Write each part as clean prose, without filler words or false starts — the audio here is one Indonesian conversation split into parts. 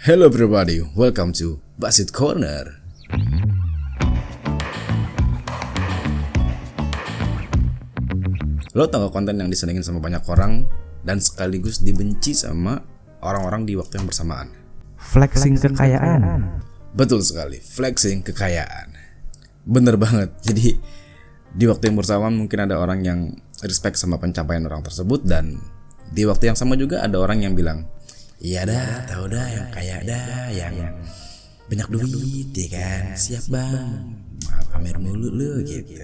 Hello everybody, welcome to Basit Corner. Lo tau gak konten yang disenengin sama banyak orang dan sekaligus dibenci sama orang-orang di waktu yang bersamaan? Flexing kekayaan. Betul sekali, flexing kekayaan. Bener banget. Jadi di waktu yang bersamaan mungkin ada orang yang respect sama pencapaian orang tersebut, dan di waktu yang sama juga ada orang yang bilang, iya dah, tahu dah yang kaya dah, yang banyak duit, ya kan, siap bang, pamer mulu lu gitu.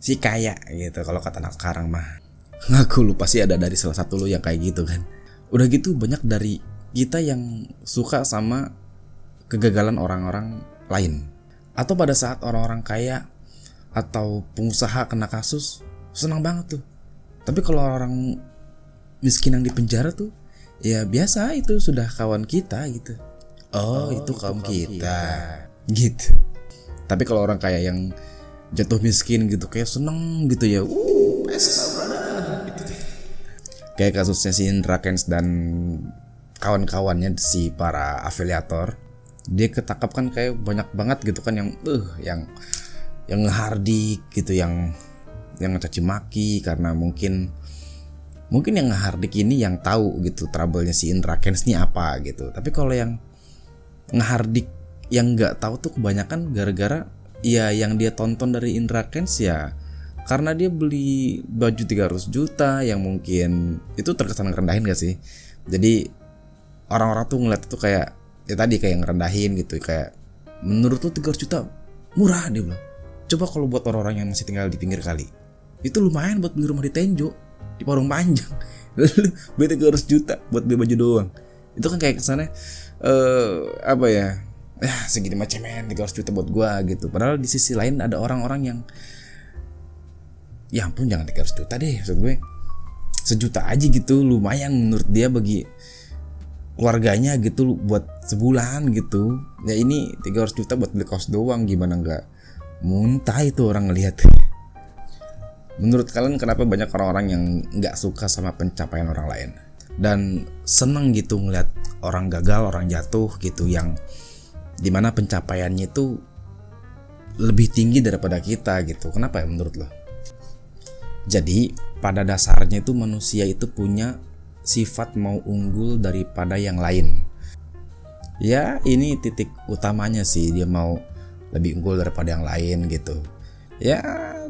Si kaya gitu kalau kata anak sekarang mah. Ngaku lu pasti ada dari salah satu lu yang kayak gitu kan. Udah gitu banyak dari kita yang suka sama kegagalan orang-orang lain. Atau pada saat orang-orang kaya atau pengusaha kena kasus, senang banget tuh. Tapi kalau orang miskin yang di penjara tuh, ya biasa, itu sudah kawan kita gitu. Oh itu kaum kita gitu. Tapi kalau orang kaya yang jatuh miskin gitu, kayak seneng gitu ya, pesta brother gitu. Kayak kasusnya si Indra Kents dan kawan-kawannya, si para afiliator. Dia ketangkap kan kayak banyak banget gitu kan yang ngehardik gitu, yang ngecaci maki, karena mungkin yang ngehardik ini yang tahu gitu trouble-nya si Indra Kents ini apa gitu. Tapi kalau yang ngehardik yang nggak tahu tuh kebanyakan gara-gara ya yang dia tonton dari Indra Kents, ya karena dia beli baju 300 juta yang mungkin itu terkesan ngerendahin gak sih. Jadi orang-orang tuh ngeliat itu kayak ya tadi kayak ngerendahin gitu, kayak menurut tuh 300 juta murah, dia bilang. Coba kalau buat orang-orang yang masih tinggal di pinggir kali, itu lumayan buat beli rumah di Tenjo, di Parung Panjang. Lalu beli 300 juta buat beli baju doang. Itu kan kayak kesannya apa ya, segini macam 300 juta buat gua gitu. Padahal di sisi lain ada orang-orang yang ya ampun jangan 300 juta deh, maksud gue sejuta aja gitu lumayan menurut dia bagi keluarganya gitu buat sebulan gitu. Ya ini 300 juta buat beli kaos doang, gimana nggak muntah itu orang ngelihat. Menurut kalian kenapa banyak orang-orang yang nggak suka sama pencapaian orang lain dan seneng gitu ngeliat orang gagal, orang jatuh gitu, yang dimana pencapaiannya itu lebih tinggi daripada kita gitu? Kenapa ya menurut lo? Jadi pada dasarnya itu manusia itu punya sifat mau unggul daripada yang lain. Ya ini titik utamanya sih, dia mau lebih unggul daripada yang lain gitu. Ya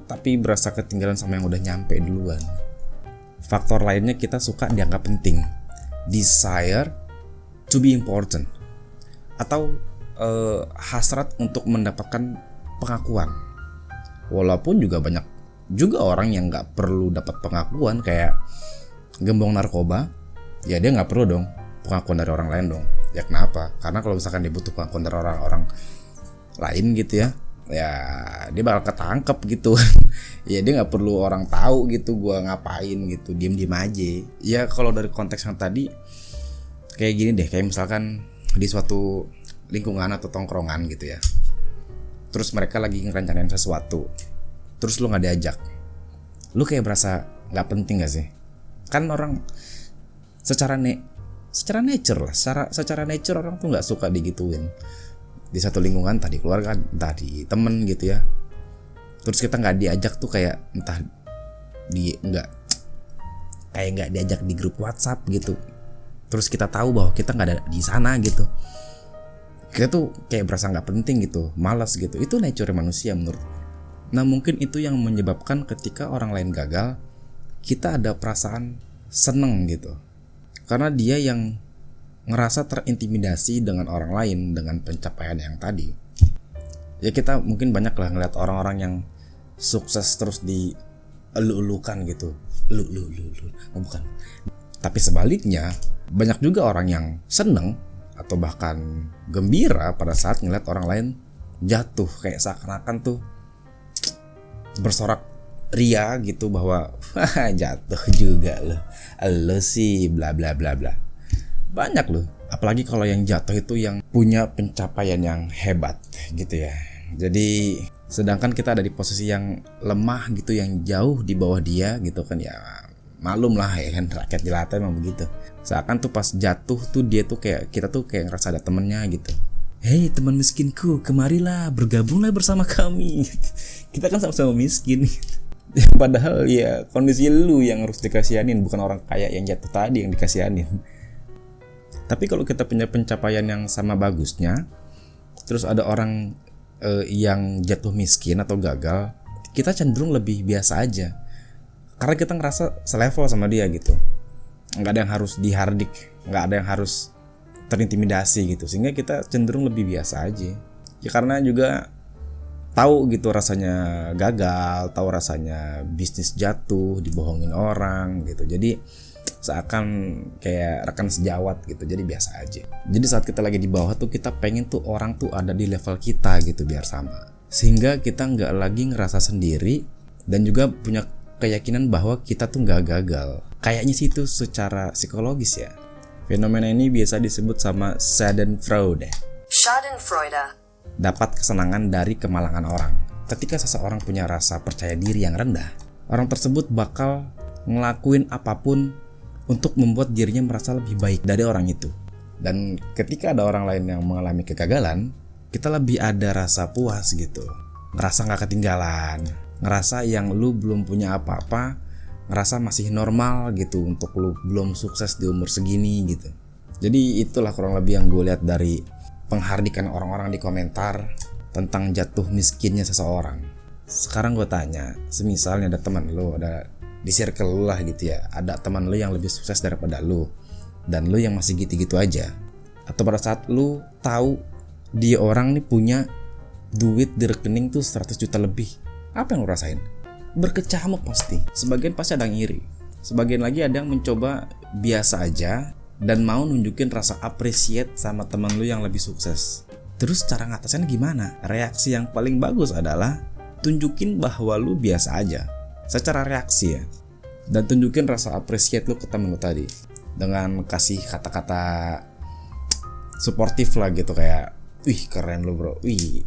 tapi berasa ketinggalan sama yang udah nyampe duluan. Faktor lainnya kita suka dianggap penting, desire to be important, atau hasrat untuk mendapatkan pengakuan. Walaupun juga banyak juga orang yang nggak perlu dapat pengakuan, kayak gembong narkoba, ya dia nggak perlu dong pengakuan dari orang lain dong. Ya kenapa? Karena kalau misalkan dia butuh pengakuan dari orang-orang lain gitu ya dia bakal ketangkep gitu. Ya dia nggak perlu orang tahu gitu gua ngapain gitu, diem aja. Ya kalau dari konteks yang tadi kayak gini deh, kayak misalkan di suatu lingkungan atau tongkrongan gitu ya, terus mereka lagi ngerencanain sesuatu, terus lu nggak diajak, lu kayak berasa nggak penting gak sih? Kan orang secara nature lah, secara nature orang tuh nggak suka digituin di satu lingkungan, tadi keluarga, entah di temen gitu ya. Terus kita nggak diajak tuh kayak entah nggak diajak di grup WhatsApp gitu. Terus kita tahu bahwa kita nggak ada di sana gitu, kita tuh kayak berasa nggak penting gitu, malas gitu. Itu nature manusia menurut. Nah mungkin itu yang menyebabkan ketika orang lain gagal, kita ada perasaan seneng gitu, karena dia yang ngerasa terintimidasi dengan orang lain dengan pencapaian yang tadi. Ya kita mungkin banyak lah ngeliat orang-orang yang sukses terus di elu-elukan gitu, bukan. Tapi sebaliknya banyak juga orang yang seneng atau bahkan gembira pada saat ngeliat orang lain jatuh, kayak seakan-akan tuh bersorak ria gitu bahwa jatuh juga lo sih bla bla bla bla. Banyak loh, apalagi kalau yang jatuh itu yang punya pencapaian yang hebat gitu ya. Jadi sedangkan kita ada di posisi yang lemah gitu, yang jauh di bawah dia gitu kan ya, malum lah ya kan, rakyat jelata emang begitu. Seakan tuh pas jatuh tuh dia tuh kayak, kita tuh kayak ngerasa ada temennya gitu. Hei teman miskinku, kemarilah bergabunglah bersama kami. Kita kan sama-sama miskin. Padahal ya kondisi lu yang harus dikasihanin, bukan orang kaya yang jatuh tadi yang dikasihanin. Tapi kalau kita punya pencapaian yang sama bagusnya, terus ada orang yang jatuh miskin atau gagal, kita cenderung lebih biasa aja. Karena kita ngerasa selevel sama dia gitu. Nggak ada yang harus dihardik, nggak ada yang harus terintimidasi gitu, sehingga kita cenderung lebih biasa aja ya, karena juga tahu gitu rasanya gagal, tahu rasanya bisnis jatuh, dibohongin orang gitu. Jadi seakan kayak rekan sejawat gitu, jadi biasa aja. Jadi saat kita lagi di bawah tuh kita pengen tuh orang tuh ada di level kita gitu biar sama, sehingga kita nggak lagi ngerasa sendiri dan juga punya keyakinan bahwa kita tuh nggak gagal. Kayaknya sih itu secara psikologis ya. Fenomena ini biasa disebut sama Schadenfreude. Schadenfreude. Dapat kesenangan dari kemalangan orang. Ketika seseorang punya rasa percaya diri yang rendah, orang tersebut bakal ngelakuin apapun untuk membuat dirinya merasa lebih baik dari orang itu. Dan ketika ada orang lain yang mengalami kegagalan, kita lebih ada rasa puas gitu. Ngerasa gak ketinggalan, ngerasa yang lu belum punya apa-apa, ngerasa masih normal gitu untuk lu belum sukses di umur segini gitu. Jadi itulah kurang lebih yang gue lihat dari penghardikan orang-orang di komentar tentang jatuh miskinnya seseorang. Sekarang gue tanya, semisalnya ada teman lu, ada di circle lu lah gitu ya, ada teman lu yang lebih sukses daripada lu dan lu yang masih gitu-gitu aja, atau pada saat lu tahu dia orang nih punya duit di rekening tuh 100 juta lebih, apa yang lu rasain? Berkecamuk pasti. Sebagian pasti ada yang iri, sebagian lagi ada yang mencoba biasa aja dan mau nunjukin rasa appreciate sama teman lu yang lebih sukses. Terus cara ngatasinnya gimana? Reaksi yang paling bagus adalah tunjukin bahwa lu biasa aja secara reaksi ya, dan tunjukin rasa appreciate lu ke temen lu tadi dengan kasih kata-kata suportif lah gitu, kayak wih keren lu bro, wih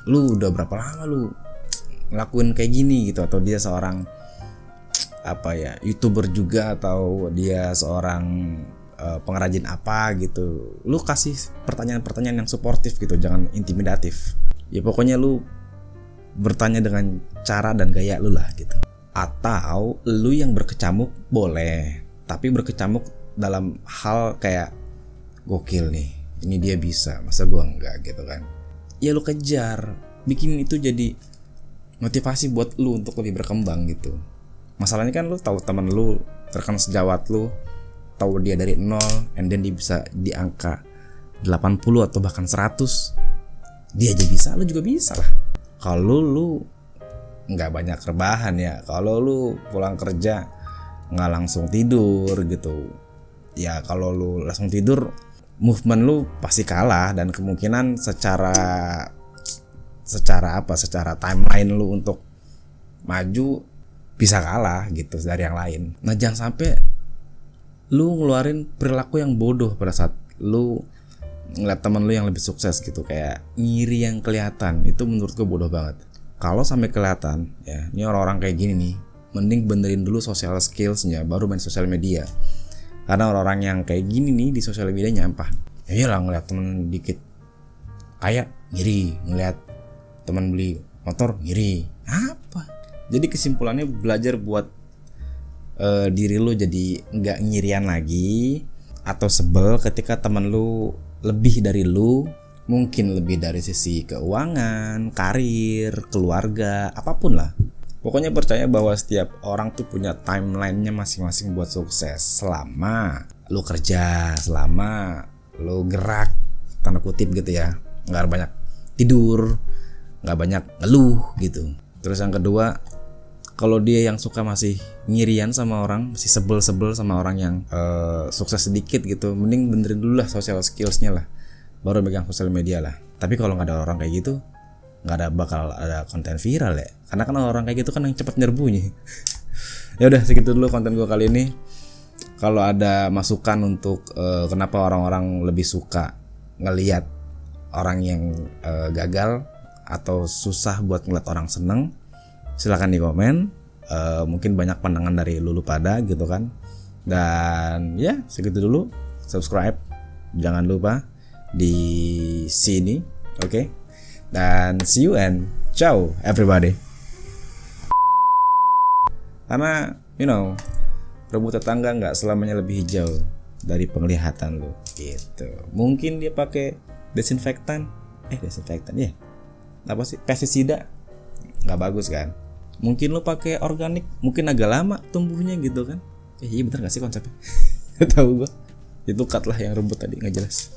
lu udah berapa lama lu ngelakuin kayak gini gitu, atau dia seorang YouTuber juga, atau dia seorang pengrajin apa gitu. Lu kasih pertanyaan-pertanyaan yang suportif gitu, jangan intimidatif. Ya pokoknya lu bertanya dengan cara dan gaya lu lah gitu. Atau lu yang berkecamuk boleh, tapi berkecamuk dalam hal kayak gokil nih, ini dia bisa, masa gua enggak gitu kan. Ya lu kejar, bikin itu jadi motivasi buat lu untuk lebih berkembang gitu. Masalahnya kan lu tahu teman lu, rekan sejawat lu, tahu dia dari 0 and then dia bisa di angka 80 atau bahkan 100. Dia aja bisa, lu juga bisa lah. Kalau lu nggak banyak rebahan ya, kalau lu pulang kerja nggak langsung tidur gitu ya, kalau lu langsung tidur movement lu pasti kalah, dan kemungkinan secara timeline lu untuk maju bisa kalah gitu dari yang lain. Nah jangan sampai lu ngeluarin perilaku yang bodoh pada saat lu ngeliat teman lu yang lebih sukses gitu, kayak ngiri yang kelihatan. Itu menurut gue bodoh banget. Kalau sampai kelihatan ya, ini orang-orang kayak gini nih, mending benerin dulu social skillsnya baru main sosial media. Karena orang-orang yang kayak gini nih di sosial media nyampah. Ya iyalah, ngeliat temen dikit kaya ngiri, ngeliat teman beli motor ngiri. Apa? Jadi kesimpulannya belajar buat diri lu jadi nggak ngirian lagi atau sebel ketika teman lu lebih dari lu, mungkin lebih dari sisi keuangan, karir, keluarga, apapun lah. Pokoknya percaya bahwa setiap orang tuh punya timelinenya masing-masing buat sukses. Selama lu kerja, selama lu gerak, tanda kutip gitu ya, nggak banyak tidur, nggak banyak ngeluh gitu. Terus yang kedua, kalau dia yang suka masih ngirian sama orang, masih sebel-sebel sama orang yang sukses sedikit gitu, mending benerin dulu lah social skillsnya lah, baru megang sosial media lah. Tapi kalau nggak ada orang kayak gitu, nggak bakal ada konten viral ya, karena kan orang kayak gitu kan yang cepat nyerbunyi. Ya udah segitu dulu konten gue kali ini. Kalau ada masukan untuk kenapa orang-orang lebih suka ngelihat orang yang gagal atau susah buat ngeliat orang seneng, silakan di komen. mungkin banyak pandangan dari lulu pada gitu kan. Dan ya segitu dulu. Subscribe jangan lupa di sini, oke? Dan see you and ciao everybody. Karena rumput tetangga nggak selamanya lebih hijau dari penglihatan lu gitu. Mungkin dia pakai desinfektan ya, apa sih, pestisida, nggak bagus kan. Mungkin lu pakai organik, mungkin agak lama tumbuhnya gitu kan. Iya bener nggak sih konsepnya? Tahu gua itu cut lah yang rumput tadi nggak jelas.